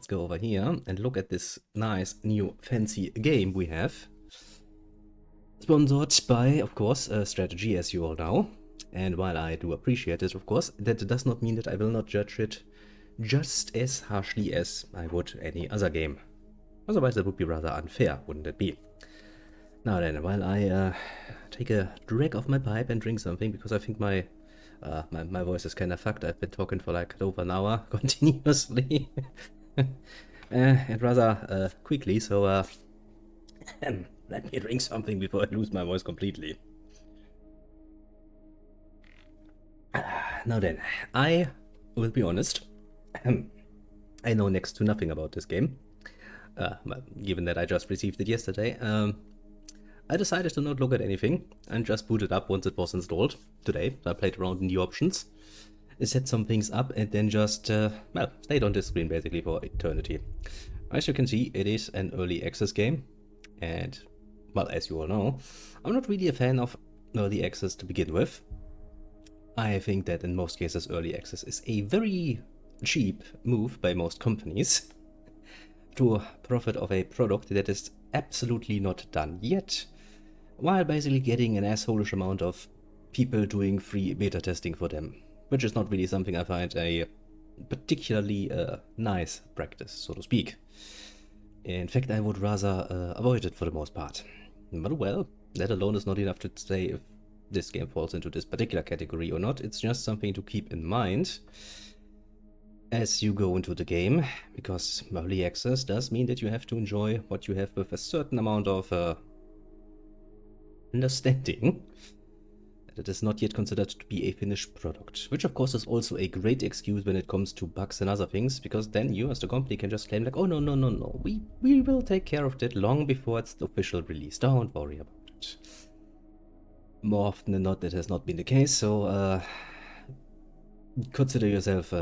let's go over here and look at this nice new fancy game we have. Sponsored by, of course, Strategy, as you all know. And while I do appreciate it, of course, that does not mean that I will not judge it just as harshly as I would any other game. Otherwise that would be rather unfair, wouldn't it be? Now then, while I take a drag of my pipe and drink something, because I think my voice is kind of fucked. I've been talking for like over an hour continuously. And rather quickly, so let me drink something before I lose my voice completely. Now then, I will be honest, I know next to nothing about this game, given that I just received it yesterday. I decided to not look at anything and just boot it up once it was installed today. I played around in the options, set some things up, and then just, well, stayed on this screen basically for eternity. As you can see, it is an early access game, and, well, as you all know, I'm not really a fan of early access to begin with. I think that in most cases early access is a very cheap move by most companies to profit of a product that is absolutely not done yet, while basically getting an assholish amount of people doing free beta testing for them, which is not really something I find a particularly nice practice, so to speak. In fact, I would rather avoid it for the most part. But well, that alone is not enough to say if this game falls into this particular category or not. It's just something to keep in mind as you go into the game, because early access does mean that you have to enjoy what you have with a certain amount of understanding that it is not yet considered to be a finished product, which of course is also a great excuse when it comes to bugs and other things, because then you as the company can just claim like, oh no, we will take care of that long before it's the official release, don't worry about it. More often than not, that has not been the case, so consider yourself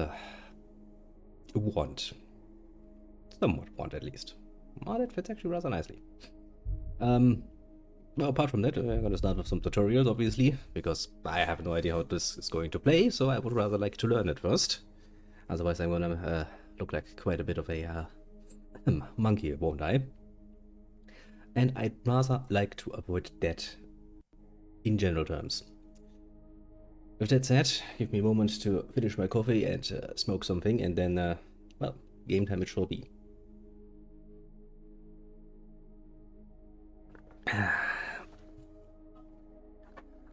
warned. Somewhat warned, at least. Oh, that fits actually rather nicely. Well, apart from that, I'm going to start with some tutorials, obviously, because I have no idea how this is going to play, so I would rather like to learn it first. Otherwise I'm going to look like quite a bit of a monkey, won't I? And I'd rather like to avoid that in general terms. With that said, give me a moment to finish my coffee and smoke something, and then, well, game time it shall be.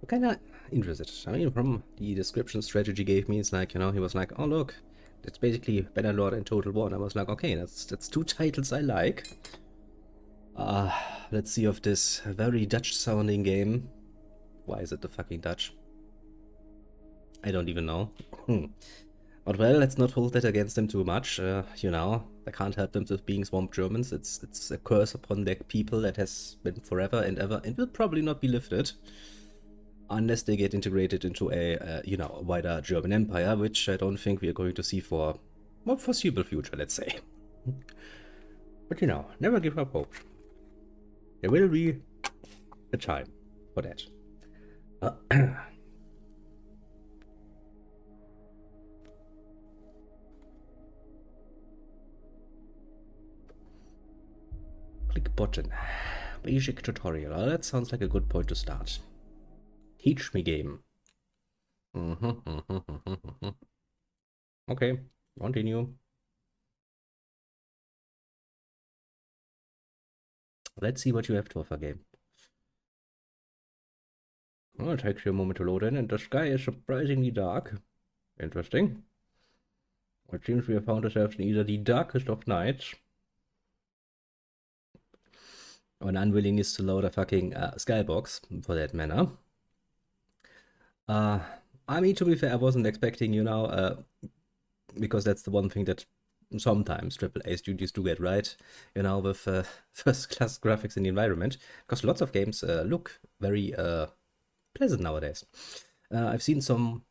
I'm kinda interested. I mean, from the description Strategy gave me, it's like, you know, he was like, oh look, that's basically Bannerlord and Total War. And I was like, okay, that's two titles I like. Let's see if this very Dutch sounding game, why is it the fucking Dutch? I don't even know. But well, let's not hold that against them too much. You know, I can't help them with being swamp Germans. It's a curse upon their people that has been forever and ever, and will probably not be lifted unless they get integrated into a you know, wider German empire, which I don't think we are going to see for a foreseeable future, let's say. But you know, never give up hope. There will be a time for that. Click button. Basic tutorial. Well, that sounds like a good point to start. Teach me game. Okay, continue. Let's see what you have to offer, game. Well, it takes you a moment to load in, and the sky is surprisingly dark. Interesting. It seems we have found ourselves in either the darkest of nights or an unwillingness to load a fucking skybox, for that matter. I mean, to be fair, I wasn't expecting, you know, because that's the one thing that sometimes AAA studios do get right, you know, with first-class graphics in the environment, because lots of games look very pleasant nowadays. I've seen some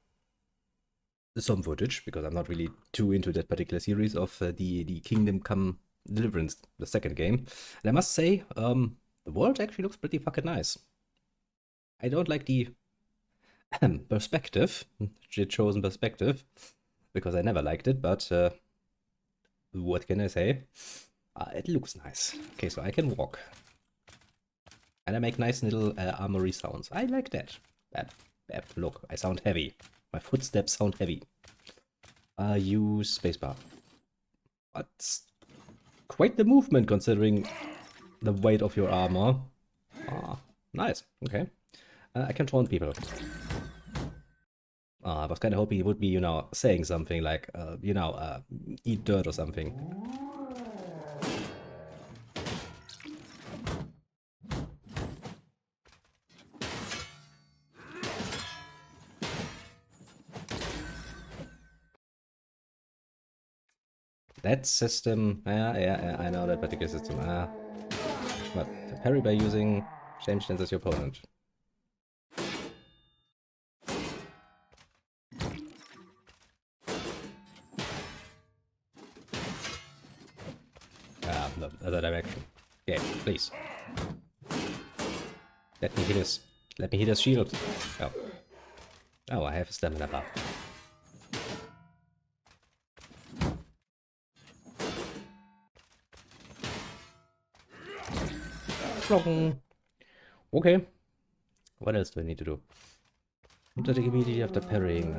footage, because I'm not really too into that particular series of the Kingdom Come Deliverance, the second game, and I must say, the world actually looks pretty fucking nice. I don't like the perspective, chosen perspective, because I never liked it, but what can I say? It looks nice. Okay, so I can walk. And I make nice little armory sounds. I like that. Look, I sound heavy. My footsteps sound heavy. Use spacebar. That's quite the movement considering the weight of your armor. Ah, nice. Okay. I can taunt people. I was kind of hoping he would be, you know, saying something like, eat dirt or something. That system, yeah, I know that particular system. But parry by using same stance as your opponent. The other direction. Okay, please. Let me hit his. Let me hit his shield. Oh. Oh, I have a stamina bar. Okay. What else do I need to do? Attack immediately after parrying.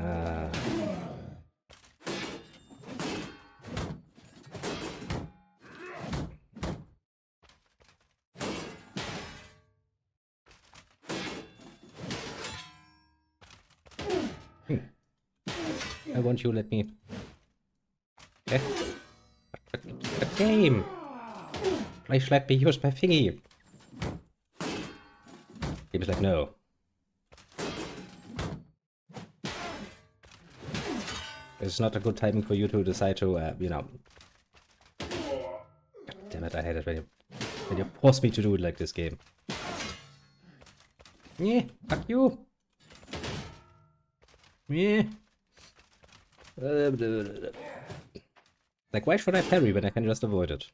I want you, let me. Okay. A game! Please let me use my thingy. He was like, no. It's not a good timing for you to decide to, God damn it, I hate it when you force me to do it like this game. Yeah, fuck you. Yeah. Like, why should I parry when I can just avoid it?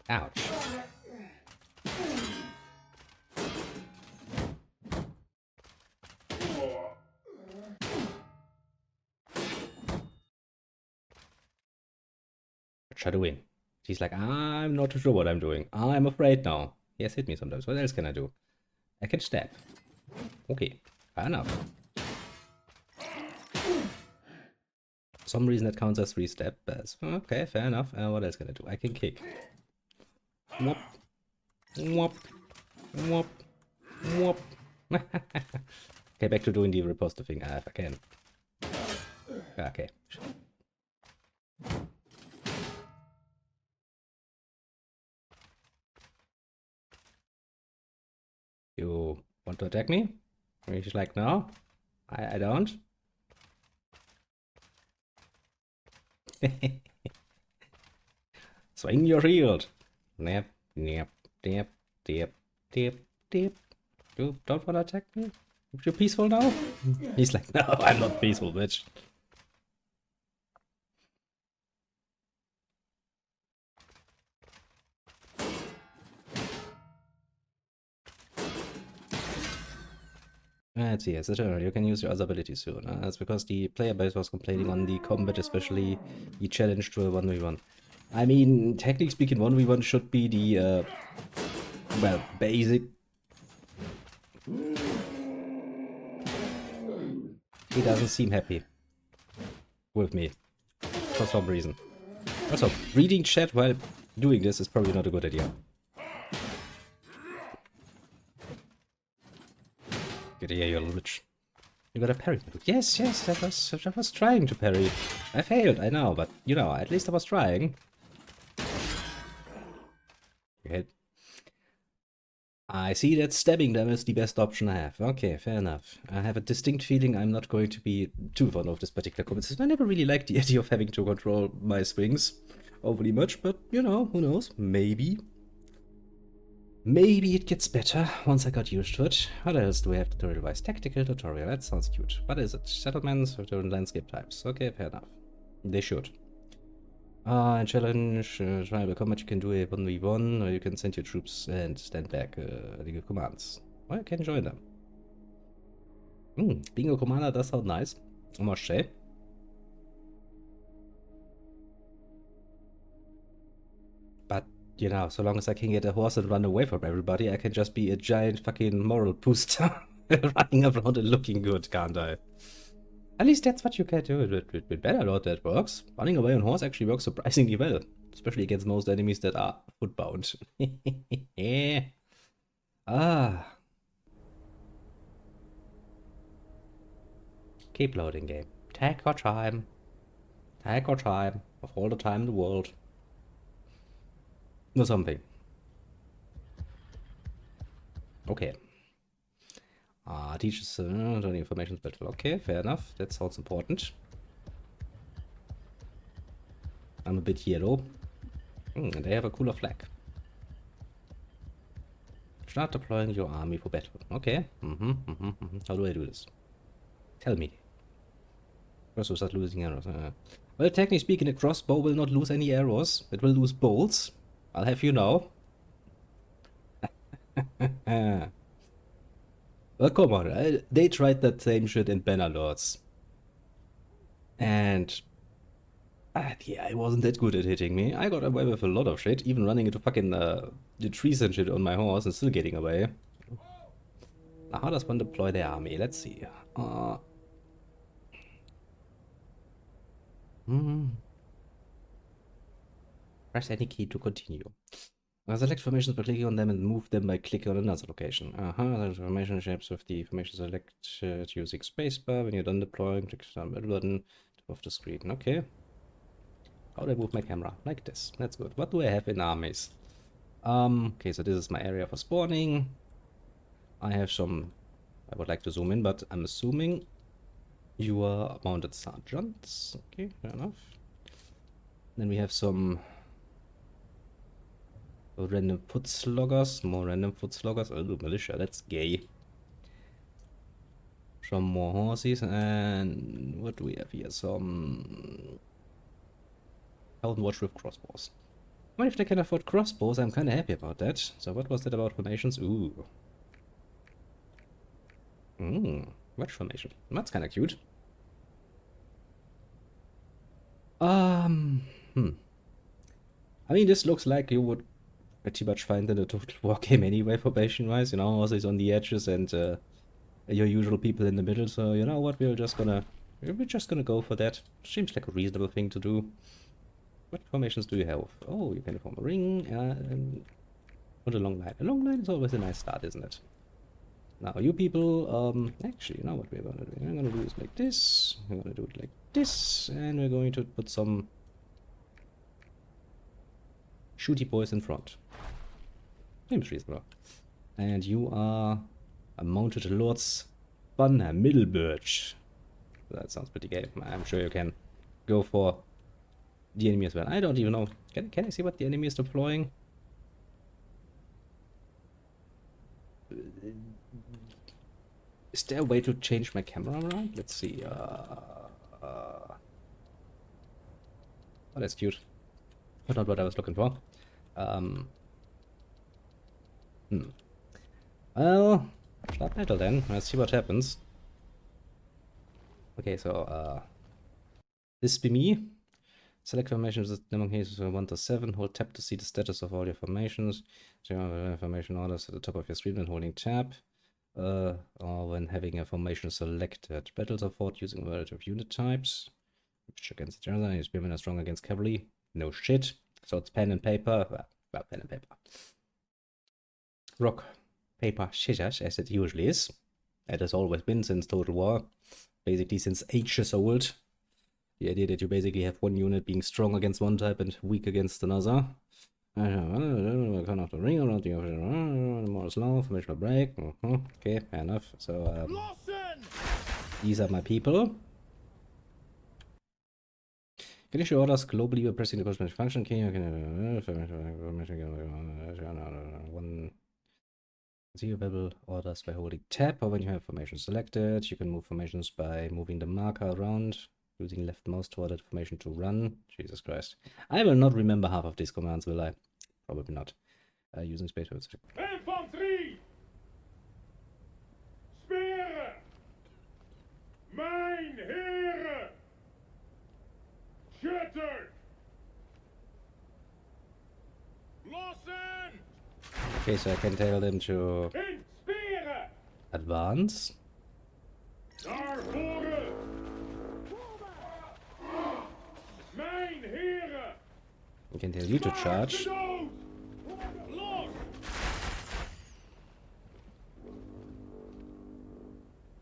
Ouch. Try to win. She's like, I'm not sure what I'm doing. I'm afraid now. He has hit me sometimes. What else can I do? I can stab. Okay, fair enough. For some reason that counts as 3-step. Okay, fair enough. What else can I do? I can kick. Whoop. Whoop. Whoop. Whoop. Okay, back to doing the riposte thing. If I can. Okay. You want to attack me? And she's like, no, I don't. Swing your shield. Nip, nip, dip, dip, dip, dip. You don't want to attack me? You're peaceful now? He's like, no, I'm not peaceful, bitch. Let's see, as a turn, you can use your other abilities soon. That's because the player base was complaining on the combat, especially the challenge to a 1v1. I mean, technically speaking, 1v1 should be the, well, basic. He doesn't seem happy with me, for some reason. Also, reading chat while doing this is probably not a good idea. Get here, you little bitch. You got a parry. Yes, I was trying to parry. I failed, I know, but, you know, at least I was trying. Okay. I see that stabbing them is the best option I have. Okay, fair enough. I have a distinct feeling I'm not going to be too fond of this particular combat system. I never really liked the idea of having to control my swings overly much, but, you know, who knows? Maybe. Maybe it gets better once I got used to it. What else do we have? Tutorial-wise? Tactical tutorial. That sounds cute. What is it? Settlements of different landscape types. Okay, fair enough. They should. Challenge. Tribal combat. You can do a 1v1, or you can send your troops and stand back. Legal commands. Or you can join them. Being a commander does sound nice, I must say. But, you know, so long as I can get a horse and run away from everybody, I can just be a giant fucking moral booster running around and looking good, can't I? At least that's what you can do. With Bannerlord that works. Running away on horse actually works surprisingly well. Especially against most enemies that are footbound. Yeah. Ah. Keep loading, game. Take your time. Take your time. Of all the time in the world. Or something. Okay. Teaches the information battle. Okay, fair enough. That sounds important. I'm a bit yellow. And they have a cooler flag. Start deploying your army for battle. Okay. How do I do this? Tell me. First, we'll start losing arrows. Well, technically speaking, a crossbow will not lose any arrows. It will lose bolts. I'll have you know. Well, come on. They tried that same shit in Bannerlords. And yeah, I wasn't that good at hitting me. I got away with a lot of shit, even running into fucking the trees and shit on my horse and still getting away. Now, how does one deploy their army? Let's see. Press any key to continue. Select formations by clicking on them and move them by clicking on another location. The formation shapes with the formation selected using spacebar. When you're done deploying, click the middle button top of the screen. Okay. How do I move my camera? Like this. That's good. What do I have in armies? Okay, so this is my area for spawning. I have some... I would like to zoom in, but I'm assuming you are mounted sergeants. Okay, fair enough. Then we have some... random foot sloggers, more random foot sloggers. Oh, militia, that's gay. Some more horses, and what do we have here? Some Town Watch with crossbows. Well, if they can afford crossbows, I'm kind of happy about that. So what was that about formations? Ooh. Wedge formation. That's kind of cute. I mean, this looks like you would pretty much find in a Total War game anyway, formation-wise. You know, horses on the edges and your usual people in the middle. So you know what? We're just gonna go for that. Seems like a reasonable thing to do. What formations do you have? Oh, you can form a ring and a long line. A long line is always a nice start, isn't it? Now, you people, actually, you know what we're gonna do? We're gonna do this like this. We're gonna do it like this, and we're going to put some shooty boys in front. Seems reasonable. And you are a mounted Lord's Banner Middlebirch. That sounds pretty gay. I'm sure you can go for the enemy as well. I don't even know. Can I see what the enemy is deploying? Is there a way to change my camera around? Let's see. Oh, that's cute. But not what I was looking for. Well, start battle then. Let's see what happens. Okay, so this be me. Select formations among cases from 1 to 7. Hold tab to see the status of all your formations. So you have formation orders at the top of your screen when holding tab. Or when having a formation selected. Battles are fought using a variety of unit types. Which against each other. Your spearmen are strong against cavalry. No shit. So it's pen and paper. Well, pen and paper. Rock, paper, scissors, as it usually is. It has always been since Total War. Basically since ages old. The idea that you basically have one unit being strong against one type and weak against another. Kind of the ring around the more slow, formational break. Okay, fair enough. So these are my people. Can issue orders globally by pressing the corresponding function key. One available orders by holding tab, or when you have formation selected, you can move formations by moving the marker around. Using left mouse toward that formation to run. Jesus Christ. I will not remember half of these commands, will I? Probably not. Using space words. Infantry! Spear! Mijn heren! Shutter! Lossen! Okay, so I can tell them to Insperen! advance. Naar voren! Mijn heren! I can tell you to charge. Dood! Los!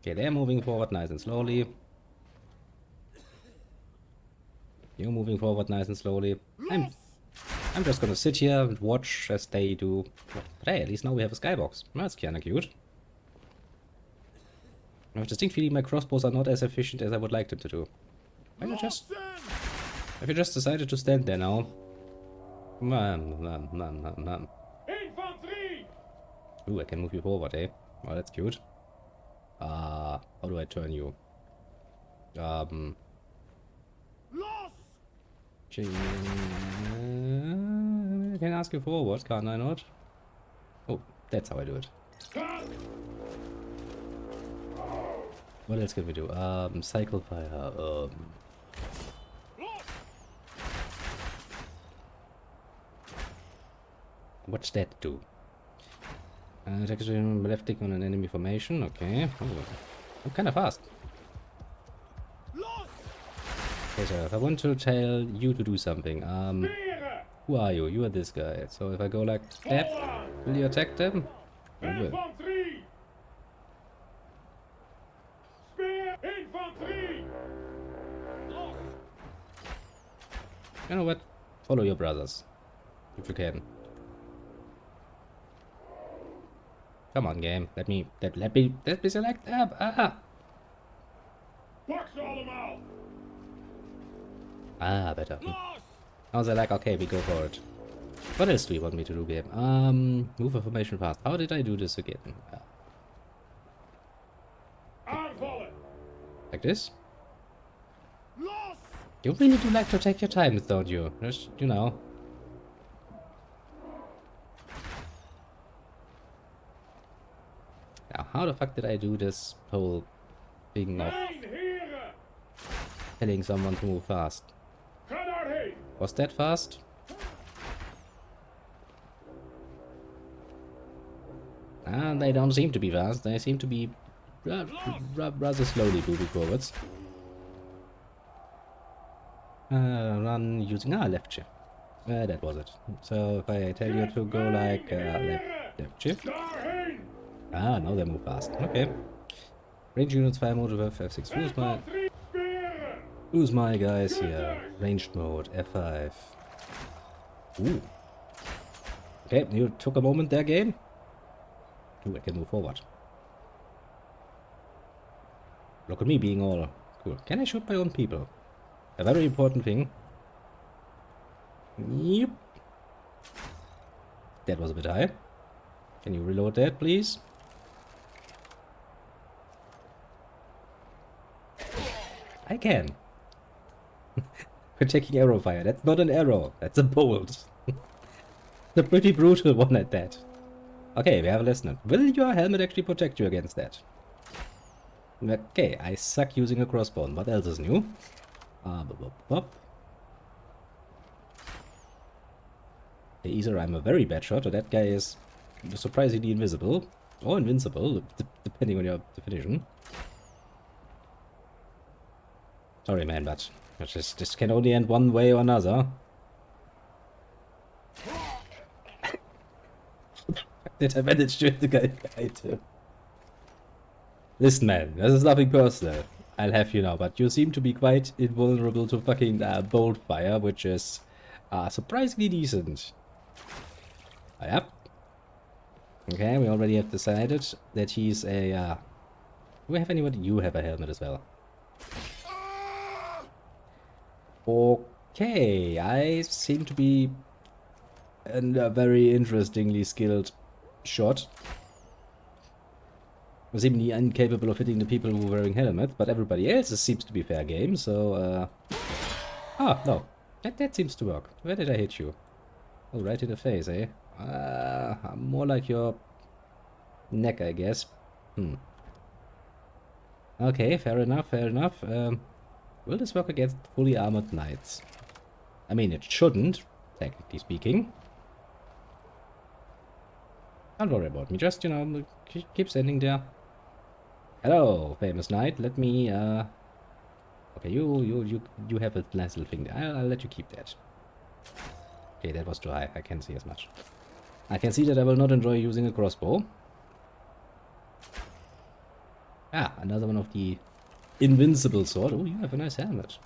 Okay, they're moving forward nice and slowly. You're moving forward nice and slowly. I'm just gonna sit here and watch as they do. But hey, at least now we have a skybox. That's kinda cute. I have a distinct feeling my crossbows are not as efficient as I would like them to do. Have you just decided to stand there now? Infanterie! Ooh, I can move you forward, eh? Oh, that's cute. How do I turn you? Los! I can ask you forward, can't I not? Oh, that's how I do it. What else can we do? Cycle fire. What's that do? Left click on an enemy formation. Okay. Oh, I'm kind of fast. Okay, so if I want to tell you to do something, who are you? You are this guy. So if I go like that, will you attack them? I will. Infanterie! Speer! Infanterie! Los! You know what? Follow your brothers, if you can. Come on, game. Let me select them. Pak ze allemaal! Better. Los! I was like, okay, we go for it. What else do you want me to do, game? Move a formation fast. How did I do this again? Aanvallen! Like this? Los! You really do like to take your time, don't you? Just, you know. Now, how the fuck did I do this whole thing of Mijn heren! telling someone to move fast? Ga daarheen! Was that fast? They don't seem to be fast. They seem to be rather slowly moving forwards. Run using left shift. That was it. So if I tell you to go like left shift. Daarheen! Now they move fast. Okay. Range units, fire mode, F6. Infanterie! Speren! Who's my guys here? Ranged mode, F5. Ooh. Okay, you took a moment there, game. Ooh, I can move forward. Look at me being all cool. Can I shoot my own people? A very important thing. Yep. That was a bit high. Can you reload that, please? I can. We're taking arrow fire. That's not an arrow. That's a bolt. A pretty brutal one at that. Okay, we have a listener. Will your helmet actually protect you against that? Okay, I suck using a crossbow. What else is new? Either I'm a very bad shot, or that guy is surprisingly invisible. Or invincible, depending on your definition. Sorry, man, but this can only end one way or another. Did I manage to hit the guy too? Listen, man, this is nothing personal. I'll have you know, but you seem to be quite invulnerable to fucking bolt fire, which is surprisingly decent. Yep. Okay, we already have decided that he's a... do we have anybody? You have a helmet as well. Okay, I seem to be a very interestingly skilled shot. Seemingly incapable of hitting the people who are wearing helmets, but everybody else seems to be fair game, so... no. That seems to work. Where did I hit you? Oh, right in the face, eh? More like your neck, I guess. Okay, fair enough, fair enough. Will this work against fully armored knights? I mean, it shouldn't, technically speaking. Don't worry about me, just, you know, keep standing there. Hello, famous knight. Let me, okay, you have a nice little thing there. I'll let you keep that. Okay, that was too high. I can't see as much. I can see that I will not enjoy using a crossbow. Ah, another one of the invincible sword. Oh, you have a nice helmet.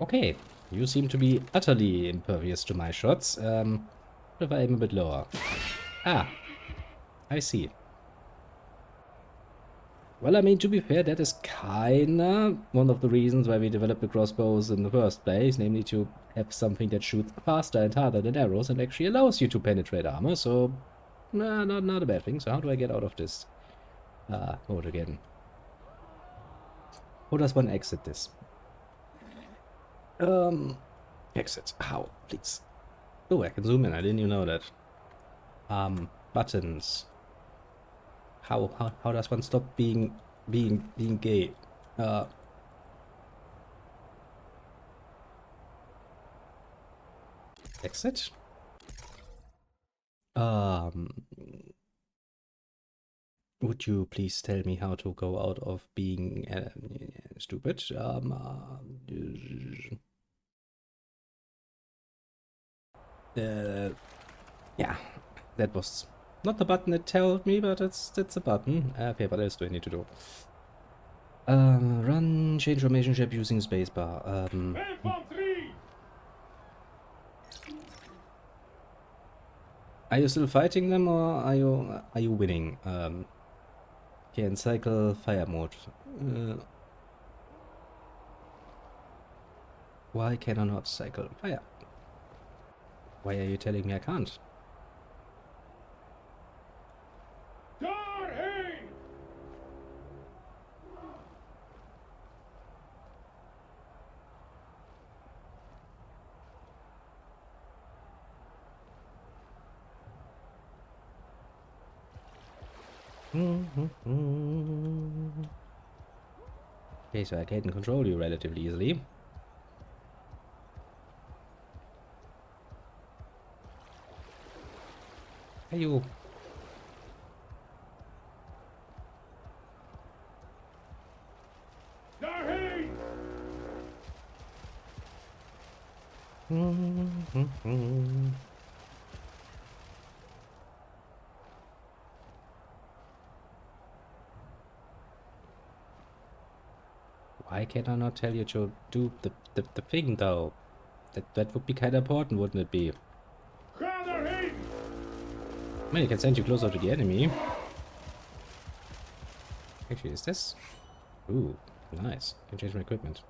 Okay, you seem to be utterly impervious to my shots. What if I aim a bit lower? Ah, I see. Well, I mean, to be fair, that is kinda one of the reasons why we developed the crossbows in the first place, namely to have something that shoots faster and harder than arrows and actually allows you to penetrate armor, so not a bad thing. So how do I get out of this mode again? How does one exit this? Exit. How, please? Oh, I can zoom in. I didn't even know that. Buttons. How does one stop being gay? Exit. Would you please tell me how to go out of being stupid? Yeah, that was not the button it told me, but that's a button. Okay, what else do I need to do? Run, change formation shape using spacebar. Infanterie! Are you still fighting them, or are you winning? Okay, and cycle fire mode. Why can I not cycle fire? Why are you telling me I can't? Daarheen! Okay, so I can control you relatively easily. Hey, you. Daarheen! Why can I not tell you to do the thing, though? That would be kind of important, wouldn't it be? Ga daarheen! I mean, it can send you closer to the enemy. Actually, is this? Ooh, nice. Can change my equipment.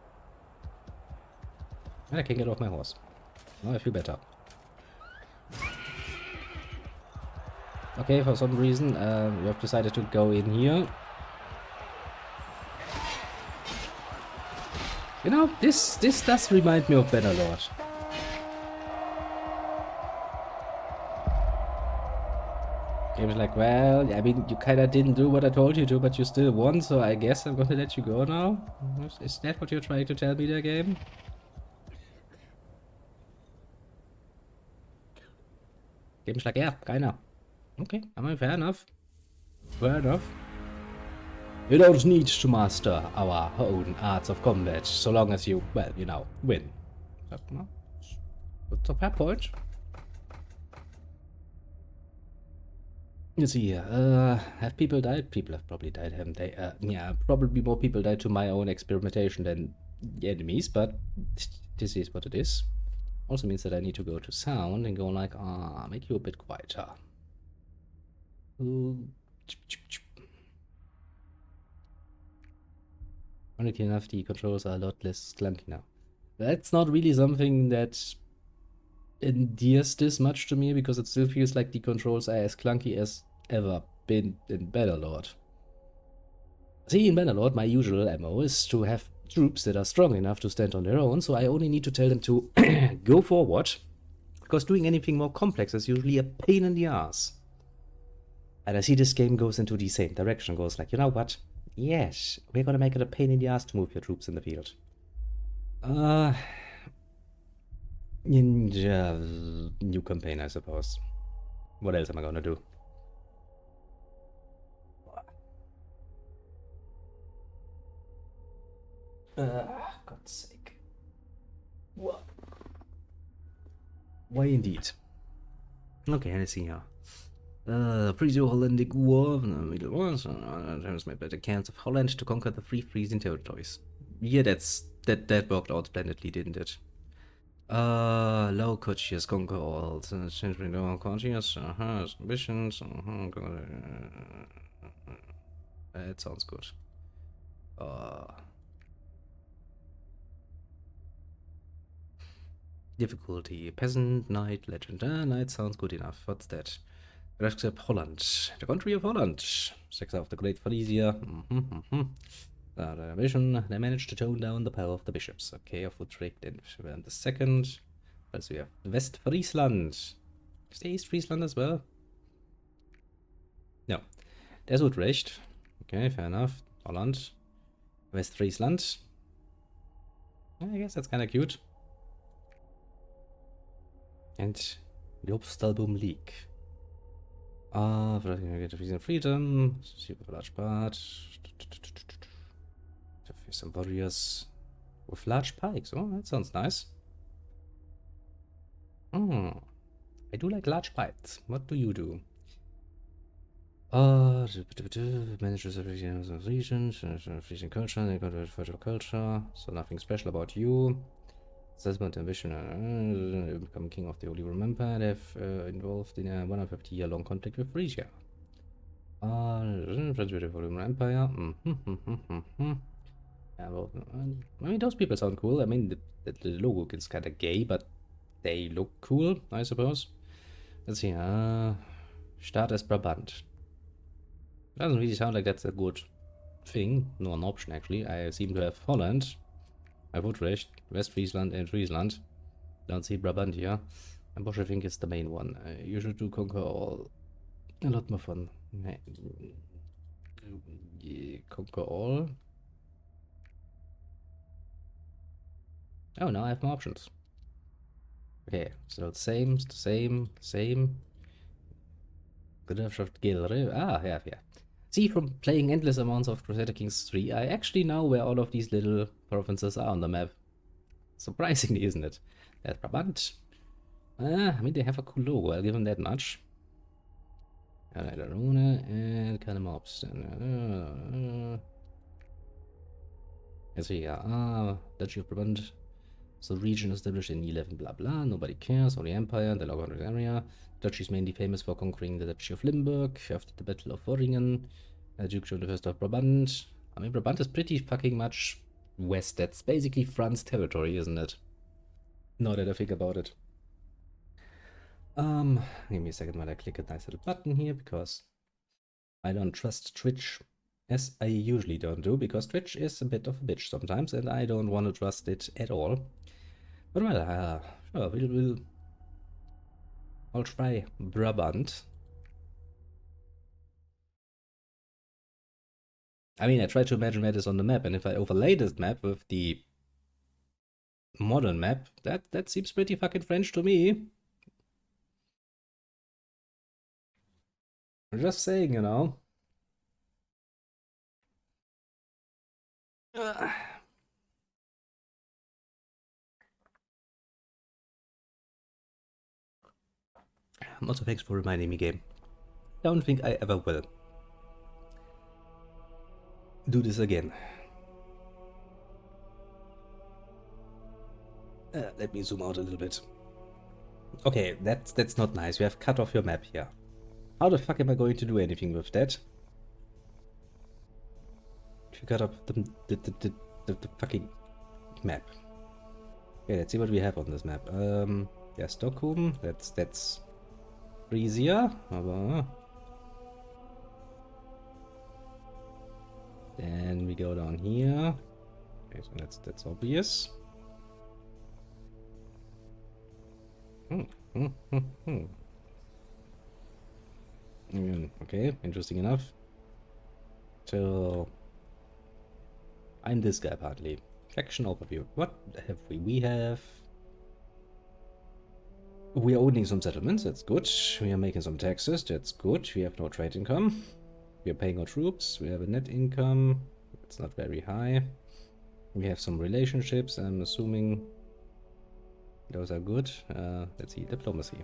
And I can get off my horse. Now I feel better. Okay, for some reason, we have decided to go in here. You know, this does remind me of Bannerlord. Game's like, well, I mean, you kinda didn't do what I told you to, but you still won, so I guess I'm gonna let you go now? Is that what you're trying to tell me there, game? Game's like, yeah, kinda. Okay, I mean, fair enough. Fair enough. You don't need to master our own arts of combat, so long as you, well, you know, win. But, no, that's a fair point. Let's see here. Have people died? People have probably died, haven't they? Yeah, probably more people died to my own experimentation than the enemies, but this is what it is. Also means that I need to go to sound and go like, make you a bit quieter. Ironically enough, the controls are a lot less clunky now. That's not really something that endears this much to me, because it still feels like the controls are as clunky as ever been in Bannerlord. See, in Bannerlord, my usual MO is to have troops that are strong enough to stand on their own, so I only need to tell them to go forward, because doing anything more complex is usually a pain in the ass. And I see this game goes into the same direction, goes like, you know what? Yes, we're gonna make it a pain in the ass to move your troops in the field. Ninja new campaign, I suppose. What else am I gonna do? God's sake. What? Why indeed? Okay, let's see here. Frieso-Hollandic War in the Middle Wars. Terms made by the Counts of Holland to conquer the free Frisian territories. Yeah, that worked out splendidly, didn't it? Low courtiers conquer all. Change between low courtiers. Ambitions. That sounds good. Difficulty. Peasant, knight, legend. Knight sounds good enough. What's that? Except Holland. The country of Holland. Six of the Great Frisia. The vision, they managed to tone down the power of the bishops. Okay, of Utrecht and the second. Also we have West Friesland. Is there East Friesland as well? No. There's Utrecht. Okay, fair enough. Holland. West Friesland. I guess that's kind of cute. And the Obstalbum League. Frisian freedom. Super large part. Some warriors with large pikes. Oh, that sounds nice. I do like large pikes. What do you do? Manages regions, Frisian culture, they got a culture, so nothing special about you. Assessment ambition, become king of the Holy Roman Empire. They've involved in a 150-year-long conflict with Frisia. Friends with the Holy Roman Empire. Yeah, well, I mean, those people sound cool. I mean, the logo is kind of gay, but they look cool, I suppose. Let's see. Start as Brabant. Doesn't really sound like that's a good thing. No, an option, actually. I seem to have Holland. I have Utrecht, West Friesland, and Friesland. Don't see Brabant here. And Bosch, I think, is the main one. You should do conquer all. A lot more fun. Conquer all. Oh, now I have more options. Okay, so same. Grafschaft Gilre. Yeah. See, from playing endless amounts of Crusader Kings 3, I actually know where all of these little provinces are on the map. Surprisingly, isn't it? There's Brabant. I mean, they have a cool logo, I'll give them that much. Rune and kind of mobs. Let's see, Duchy of Brabant. So region established in 11 blah blah, nobody cares, Holy Empire, the Low area. Duchy is mainly famous for conquering the Duchy of Limburg after the Battle of Worringen. Duke John I of Brabant. I mean, Brabant is pretty fucking much west. That's basically France territory, isn't it? Now that I think about it. Give me a second while I click a nice little button here, because I don't trust Twitch, as I usually don't do, because Twitch is a bit of a bitch sometimes, and I don't want to trust it at all. But well, sure, I'll try Brabant. I mean, I try to imagine where it is on the map, and if I overlay this map with the modern map, that seems pretty fucking French to me. I'm just saying, you know. Also, thanks for reminding me, game. Don't think I ever will do this again. Let me zoom out a little bit. Okay, that's not nice. You have cut off your map here. How the fuck am I going to do anything with that? If you cut off the fucking map. Okay, let's see what we have on this map. Yeah, Stockholm. That's Frisia. Then we go down here. Okay, so that's obvious. Okay, interesting enough. So I'm this guy partly. Faction overview. What have we? We are owning some settlements, that's good. We are making some taxes, that's good. We have no trade income. We are paying our troops. We have a net income. It's not very high. We have some relationships. I'm assuming those are good. Let's see, diplomacy.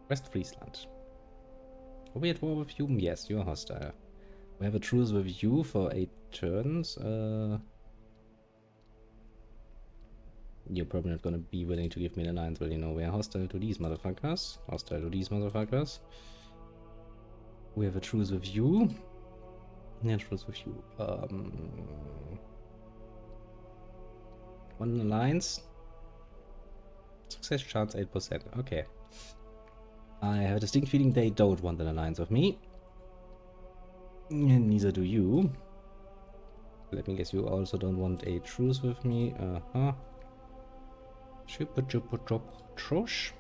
West Friesland. Are we at war with you? Yes, you are hostile. We have a truce with you for 8 turns. You're probably not gonna be willing to give me an alliance, well, you know, we are hostile to these motherfuckers. Hostile to these motherfuckers. We have a truce with you. Yeah, truce with you. One alliance. Success chance 8%. Okay. I have a distinct feeling they don't want an alliance with me. And neither do you. Let me guess, you also don't want a truce with me. Trosh?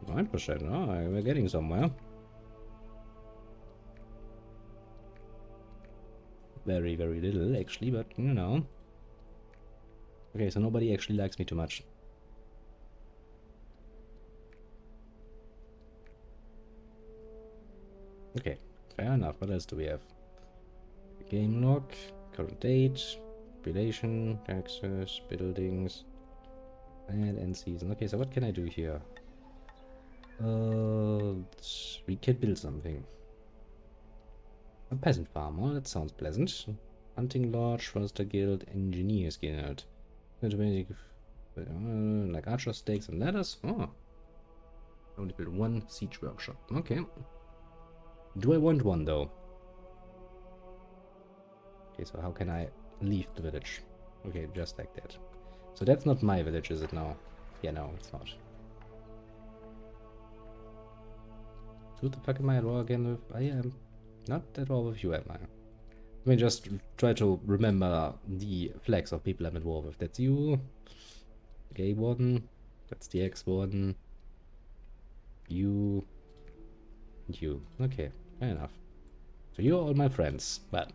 9%. Oh, we're getting somewhere. Very, very little, actually, but you know. Okay, so nobody actually likes me too much. Okay, fair enough. What else do we have? Game log, current date, population, taxes, buildings, and end season. Okay, so what can I do here? We can build something. A peasant farm. Oh, that sounds pleasant. Hunting lodge, forester guild, engineers guild. Like archer stakes and ladders. Oh, I only build one siege workshop. Okay. Do I want one though? Okay, so how can I leave the village? Okay, just like that. So that's not my village, is it now? Yeah, no, it's not. Who the fuck am I at war again with? I am not at war with you, am I? Let me just try to remember the flags of people I'm at war with. That's you. Gay one. That's the X one. You. And you. Okay, fair enough. So you're all my friends. Well,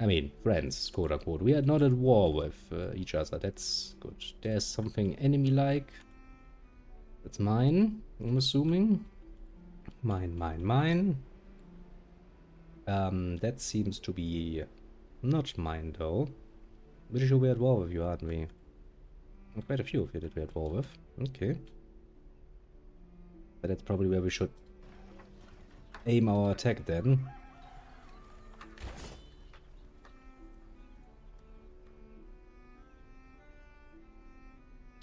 I mean, friends, quote unquote. We are not at war with each other. That's good. There's something enemy-like. That's mine, I'm assuming. Mine. That seems to be not mine, though. Pretty sure we're at war with you, aren't we? Quite a few of you that we're at war with. Okay. But that's probably where we should aim our attack then.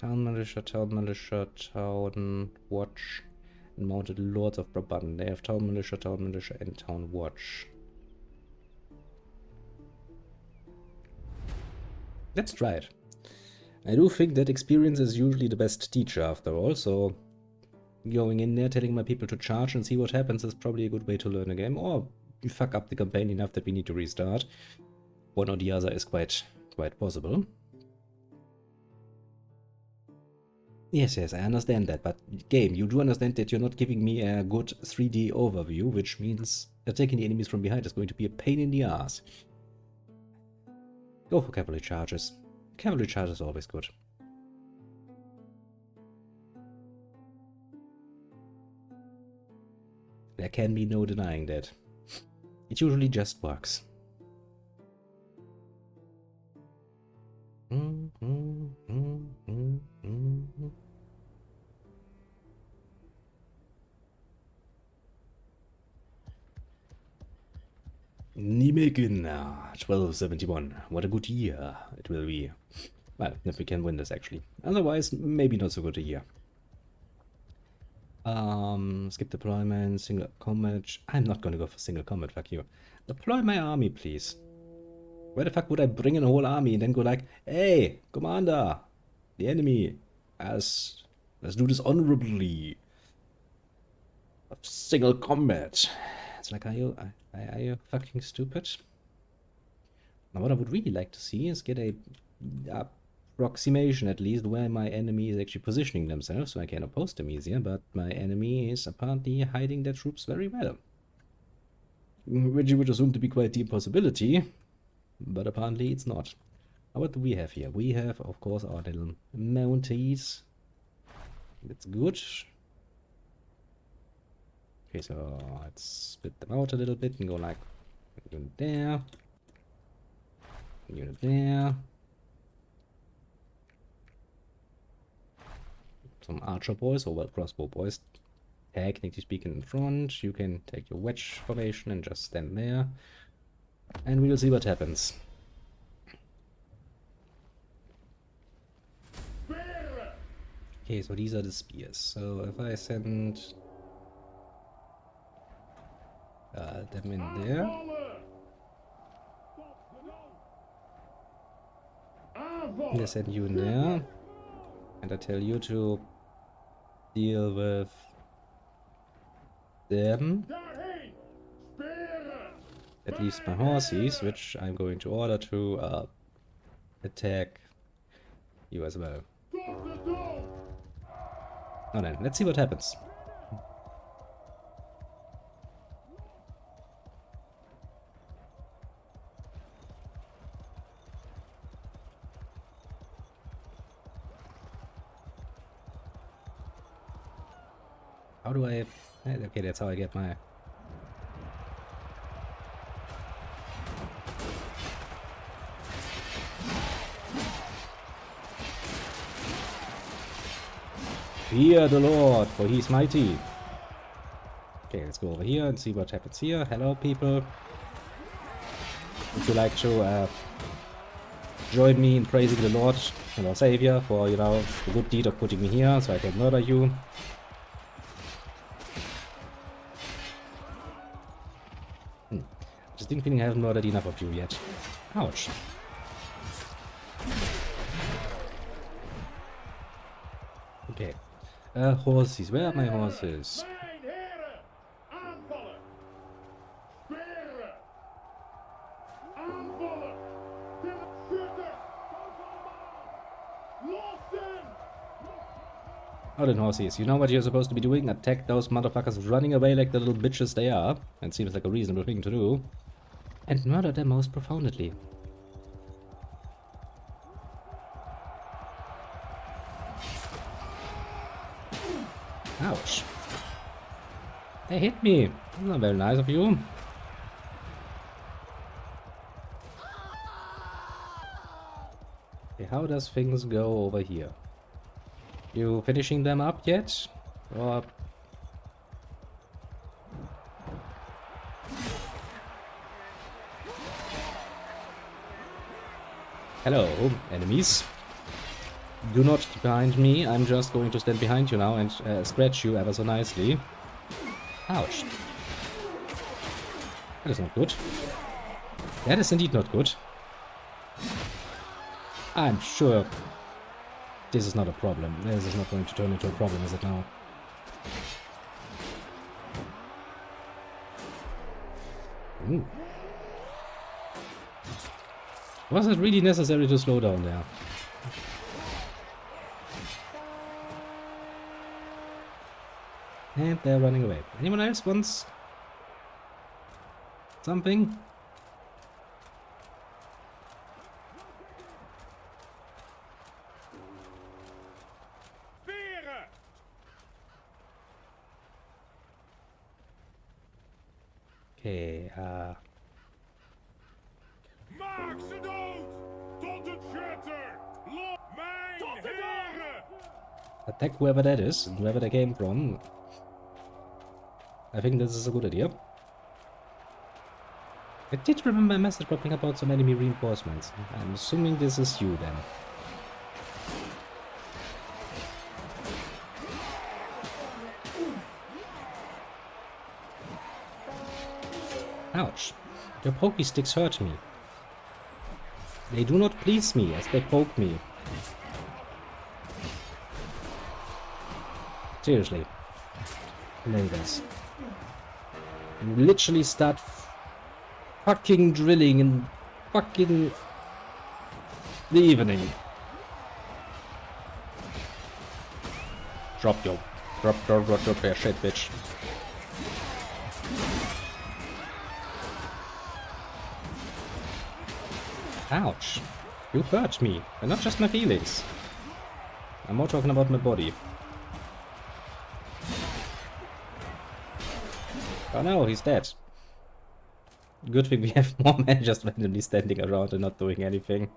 Town militia, town watch, and mounted lords of Brabant. They have town militia, and town watch. Let's try it. I do think that experience is usually the best teacher after all, so going in there, telling my people to charge and see what happens is probably a good way to learn a game, or you fuck up the campaign enough that we need to restart. One or the other is quite possible. Yes, I understand that, but game, you do understand that you're not giving me a good 3D overview, which means attacking the enemies from behind is going to be a pain in the ass. Go for cavalry charges. Cavalry charges are always good. There can be no denying that. It usually just works. Nijmegen, 1271. What a good year it will be. Well, if we can win this actually. Otherwise, maybe not so good a year. Skip deployment, single combat. I'm not gonna go for single combat, fuck you. Deploy my army, please. Why the fuck would I bring in a whole army and then go like, hey, commander, the enemy, let's do this honorably. Single combat. It's like, are you fucking stupid? Now what I would really like to see is get a approximation at least where my enemy is actually positioning themselves so I can oppose them easier, but my enemy is apparently hiding their troops very well. Which you would assume to be quite the impossibility, but apparently it's not. Now what do we have here? We have, of course, our little mounties. That's good. Okay, so let's split them out a little bit and go like unit there, unit there. Some archer boys, or well, crossbow boys, technically speaking, in front. You can take your wedge formation and just stand there, and we'll see what happens. Okay, so these are the spears. So if I send them in there, and I send you in there, and I tell you to deal with them, at least my horses, which I'm going to order to attack you as well. Now then, let's see what happens. How do I... Okay, that's how I get my... Fear the Lord, for he's mighty. Okay, let's go over here and see what happens here. Hello, people. Would you like to join me in praising the Lord and our Savior for, you know, the good deed of putting me here so I can murder you? Just didn't think I haven't murdered enough of you yet. Ouch. Okay. Horses. Where are my horses? Now then, horses, you know what you're supposed to be doing? Attack those motherfuckers running away like the little bitches they are. That seems like a reasonable thing to do. And murder them most profoundly. Ouch. They hit me. Not very nice of you. Okay, how does things go over here? You finishing them up yet? Or... Hello, enemies. Do not keep behind me. I'm just going to stand behind you now and scratch you ever so nicely. Ouch. That is not good. That is indeed not good. I'm sure this is not a problem. This is not going to turn into a problem, is it now? Ooh. Was it really necessary to slow down there? And they're running away. Anyone else wants something? Okay, Maak ze dood! Tot het schutter! Mijn heren! attack whoever that is, and wherever they came from. I think this is a good idea. I did remember a message popping about some enemy reinforcements. I'm assuming this is you then. Ouch. Your pokey sticks hurt me. They do not please me as they poke me. Seriously. Neighbors. You literally start fucking drilling and fucking evening. Drop your shit, bitch. Ouch. You hurt me, and not just my feelings. I'm more talking about my body. Oh no, he's dead. Good thing we have more men just randomly standing around and not doing anything.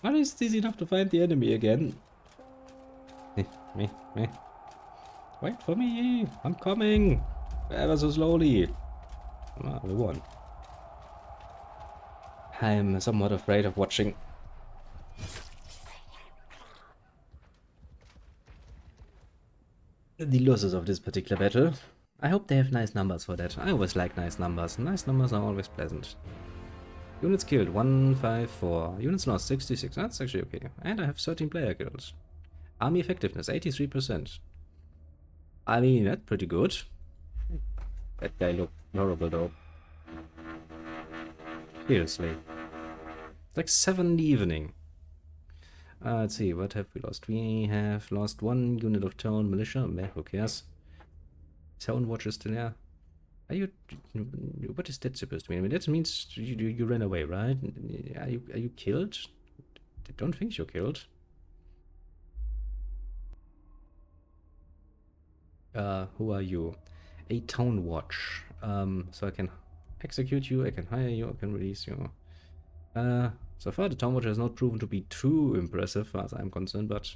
At least it's easy enough to find the enemy again. Me. Wait for me, I'm coming. Ever so slowly. Ah, we won. I'm somewhat afraid of watching the losses of this particular battle. I hope they have nice numbers for that. I always like nice numbers. Nice numbers are always pleasant. Units killed 154. Units lost 66. That's actually okay. And I have 13 player kills. Army effectiveness 83%. I mean, that's pretty good. That guy looked horrible though. Seriously. It's like 7 in the evening. Let's see, what have we lost? We have lost 1 unit of town militia. Meh, who cares? Town watch is still there. Are you... What is that supposed to mean? I mean, that means you ran away, right? Are you killed? I don't think you're killed. Who are you? A town watch. So I can execute you, I can hire you, I can release you. So far the town watch has not proven to be too impressive as I'm concerned, but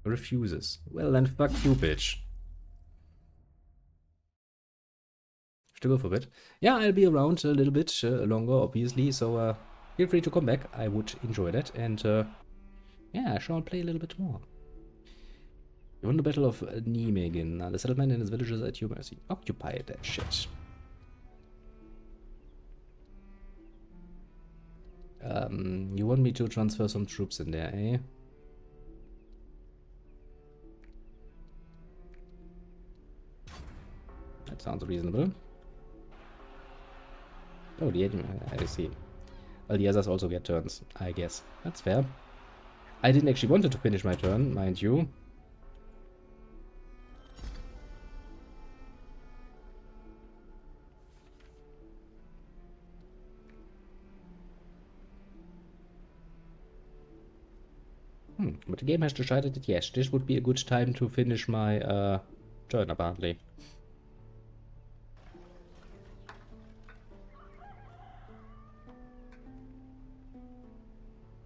refuses. Well then, fuck you, bitch. Have to go for a bit. Yeah, I'll be around a little bit longer, obviously, so feel free to come back. I would enjoy that, and yeah, I shall play a little bit more. You won the Battle of Nijmegen. The settlement and its villages at your mercy. Occupy that shit. You want me to transfer some troops in there, eh? That sounds reasonable. Oh, the enemy, I see. Well, the others also get turns, I guess. That's fair. I didn't actually want to finish my turn, mind you. But the game has decided that yes, this would be a good time to finish my turn, apparently.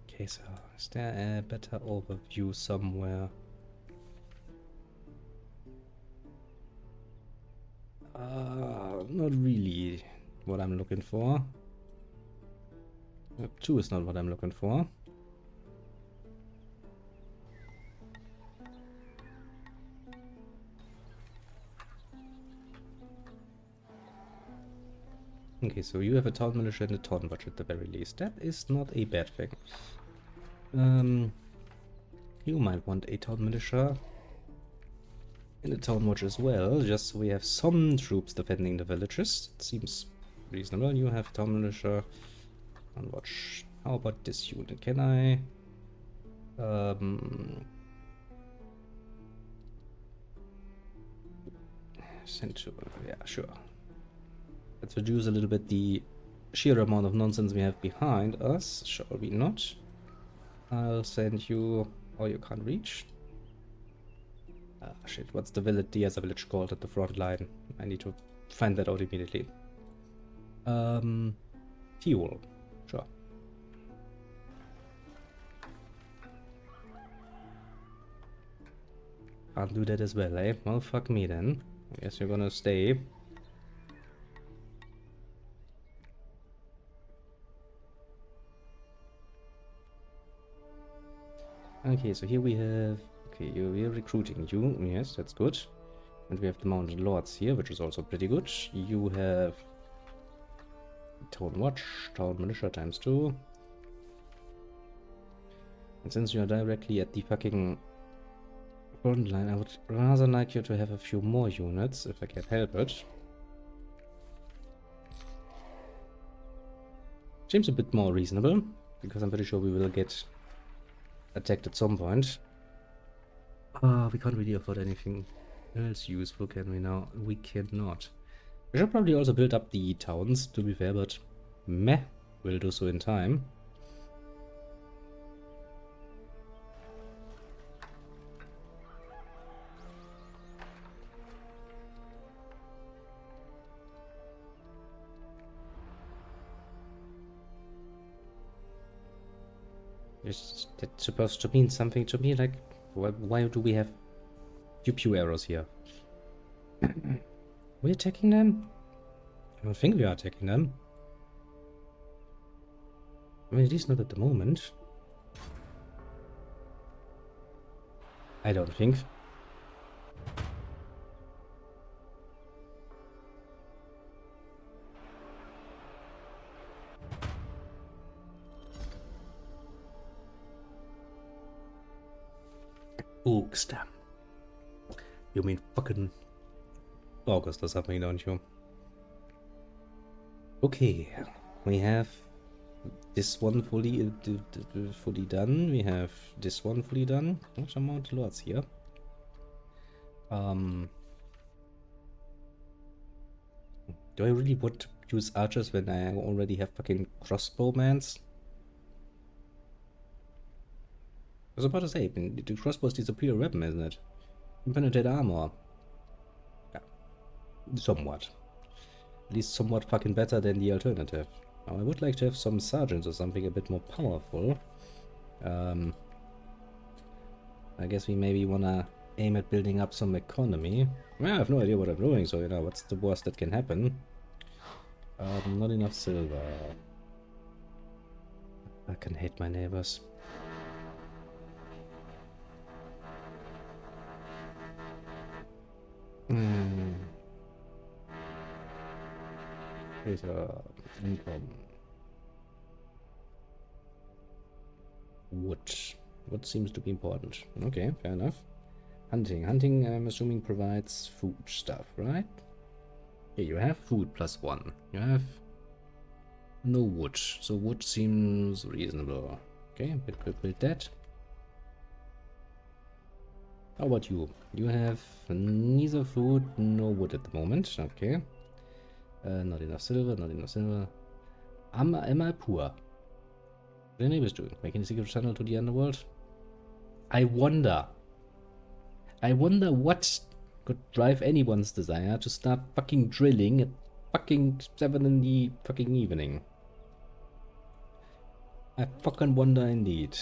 Okay, so is there a better overview somewhere? Not really what I'm looking for. 2 is not what I'm looking for. Okay, so you have a town militia and a town watch at the very least. That is not a bad thing. You might want a town militia and a town watch as well, just so we have some troops defending the villages. It seems reasonable. You have town militia, town watch. How about this unit? Can I... send to... yeah, sure. Let's reduce a little bit the sheer amount of nonsense we have behind us, shall we not? I'll send you... oh, you can't reach? Ah, shit, what's the village, the other village called at the front line? I need to find that out immediately. Fuel. Sure. Can't do that as well, eh? Well, fuck me then. I guess you're gonna stay. Okay, so here we have... okay, we're recruiting you. Yes, that's good. And we have the mounted lords here, which is also pretty good. You have... town watch, town militia times 2. And since you are directly at the fucking front line, I would rather like you to have a few more units, if I can help it. Seems a bit more reasonable, because I'm pretty sure we will get attacked at some point. We can't really afford anything else useful, can we now? We cannot. We should probably also build up the towns, to be fair, but meh, we'll do so in time. Is that supposed to mean something to me? Like, why do we have pew arrows here? We're attacking them? I don't think we are attacking them. I mean, at least not at the moment. I don't think. August. You mean fucking August or something, don't you? Okay, we have this one fully done. We have this one fully done. There's some more lords here. Do I really want to use archers when I already have fucking crossbowmans? I was about to say, the crossbow is the superior weapon, isn't it? Impenetrate armor. Yeah. Somewhat. At least somewhat fucking better than the alternative. Now, I would like to have some sergeants or something a bit more powerful. I guess we maybe wanna aim at building up some economy. Well, I have no idea what I'm doing, so, you know, what's the worst that can happen? Not enough silver. I can hate my neighbors. Here's income. Wood. Wood seems to be important. Okay, fair enough. Hunting. Hunting, I'm assuming, provides food stuff, right? Yeah, you have food +1. You have no wood. So wood seems reasonable. Okay, build that. How about you? You have neither food nor wood at the moment. Okay. Not enough silver, not enough silver. Am I poor? What are the neighbors doing? Making a secret tunnel to the underworld? I wonder what could drive anyone's desire to start fucking drilling at fucking 7 in the fucking evening. I fucking wonder indeed.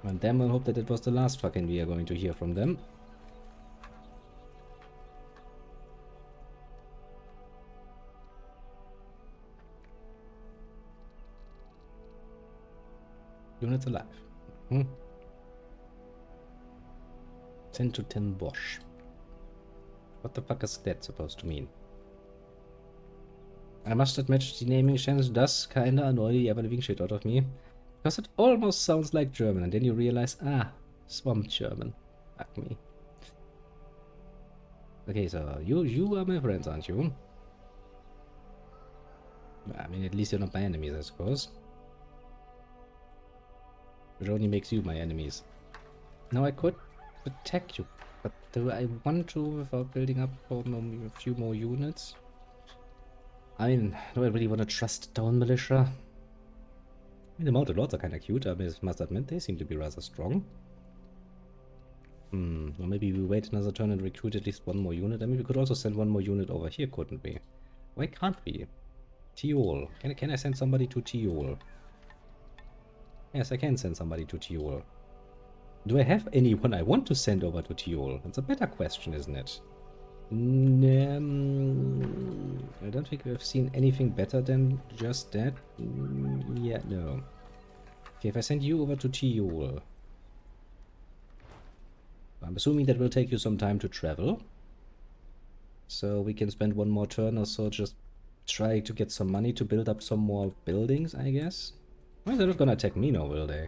And damn well hope that it was the last fucking we are going to hear from them. Units alive. 10 to 10 Bosch. What the fuck is that supposed to mean? I must admit, the naming chance does kinda annoy the ever-living shit out of me. Because it almost sounds like German, and then you realize, swamp German. Fuck me. Okay, so you are my friends, aren't you? I mean, at least you're not my enemies, I suppose. Which only makes you my enemies. Now I could attack you, but do I want to without building up for a few more units? I mean, do I really want to trust down militia? I mean, the mounted lords are kind of cute, I must admit, they seem to be rather strong. Or maybe we wait another turn and recruit at least one more unit. I mean, we could also send one more unit over here, couldn't we? Why can't we? Tiol. Can I send somebody to Tiol? Yes, I can send somebody to Tiol. Do I have anyone I want to send over to Tiol? That's a better question, isn't it? I don't think we've seen anything better than just that. Yeah, no. Okay, if I send you over to Tiol, I'm assuming that will take you some time to travel. So we can spend one more turn or so just trying to get some money to build up some more buildings, I guess. Well, they're not gonna attack me now, will they?